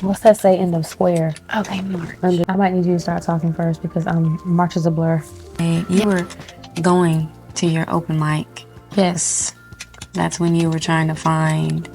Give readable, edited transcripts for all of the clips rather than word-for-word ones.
What's that say in the square? Okay, March. I might need you to start talking first because March is a blur. You were going to your open mic. Yes. That's when you were trying to find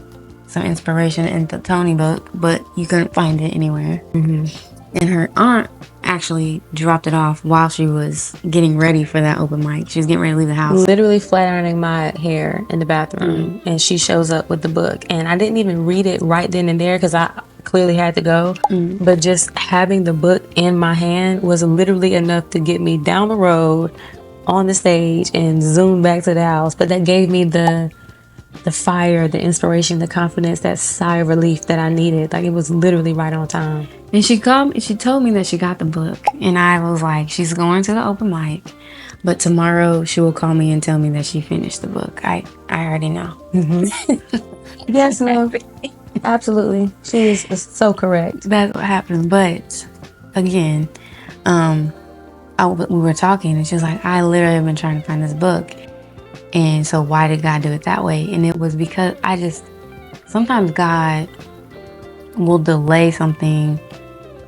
some inspiration in the Tony book, but you couldn't find it anywhere. And her aunt actually dropped it off while she was getting ready for that open mic. She was getting ready to leave the house. Literally flat ironing my hair in the bathroom, and she shows up with the book. And I didn't even read it right then and there because I clearly had to go. But just having the book in my hand was literally enough to get me down the road, on the stage, and zoom back to the house. But that gave me the fire, the inspiration, the confidence, that sigh of relief that I needed. Like, it was literally right on time. And she told me that she got the book, and I was like, she's going to the open mic, but tomorrow she will call me and tell me that she finished the book. I already know. Yes, no, absolutely. She is so correct. That's what happened. But again, we were talking, and she was like, I literally have been trying to find this book. And so why did God do it that way? And it was because sometimes God will delay something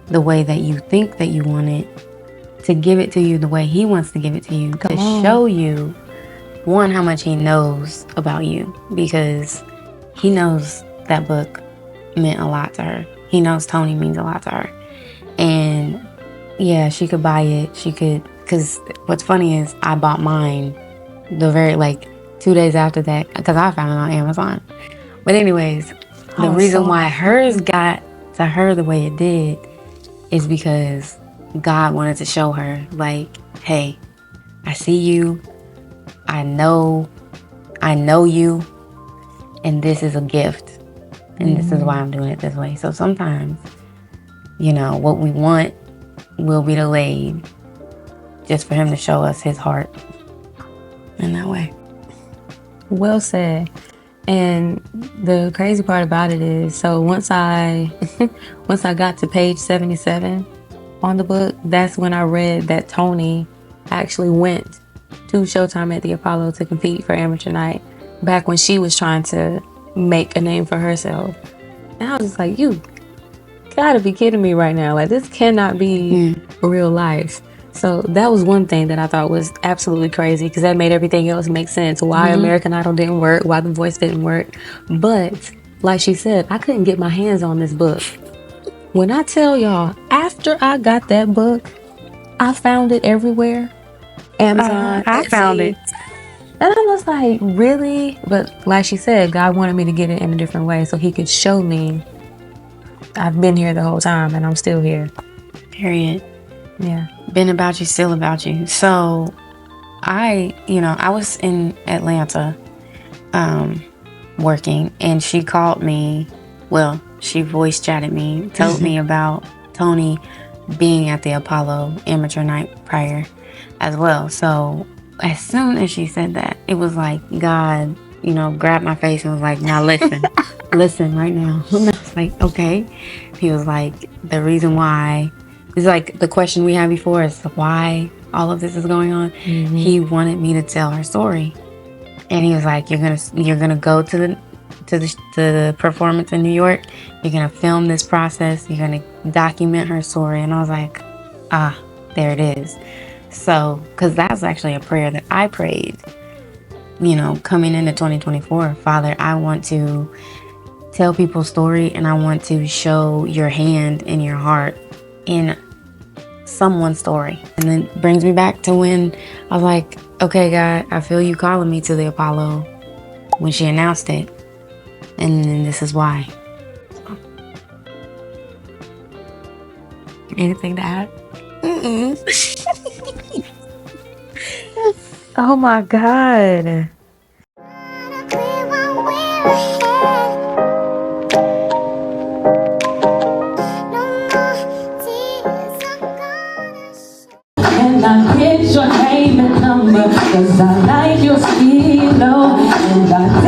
the way that you think that you want it, to give it to you the way he wants to give it to you, to show you, one, how much he knows about you, because he knows that book meant a lot to her. He knows Tony means a lot to her. And yeah, she could buy it. She could, because what's funny is I bought mine the very 2 days after that, because I found it on Amazon. But anyways, the reason why hers got to her the way it did is because God wanted to show her, like, hey, I see you, I know you, and this is a gift, and this is why I'm doing it this way. So sometimes, what we want will be delayed just for him to show us his heart in that way. Well said. And the crazy part about it is, so once I got to page 77 on the book, that's when I read that Tony actually went to Showtime at the Apollo to compete for Amateur Night, back when she was trying to make a name for herself. And I was just like, you gotta be kidding me right now. Like, this cannot be real life. So that was one thing that I thought was absolutely crazy, because that made everything else make sense. Why American Idol didn't work, why The Voice didn't work. But like she said, I couldn't get my hands on this book. When I tell y'all, after I got that book, I found it everywhere. Amazon, I found it. And I was like, really? But like she said, God wanted me to get it in a different way so he could show me I've been here the whole time and I'm still here. Period. Yeah. Been about you, still about you. So I was in Atlanta working, and she called me. Well, she voice chatted me, told me about Tony being at the Apollo Amateur Night prior as well. So as soon as she said that, it was like God, grabbed my face and was like, now listen, listen right now. And I was like, okay. He was like, the reason why, it's like the question we had before is why all of this is going on. He wanted me to tell her story. And he was like, you're gonna go to the performance in New York. You're gonna film this process. You're gonna document her story. And I was like, there it is. So, because that's actually a prayer that I prayed, coming into 2024. Father, I want to tell people's story, and I want to show your hand and your heart in someone's story. And then it brings me back to when I was like, okay, God, I feel you calling me to the Apollo, when she announced it. And then this is why. Anything to add? Oh my God. And I hit your name and number, 'cause I like your stilo, and I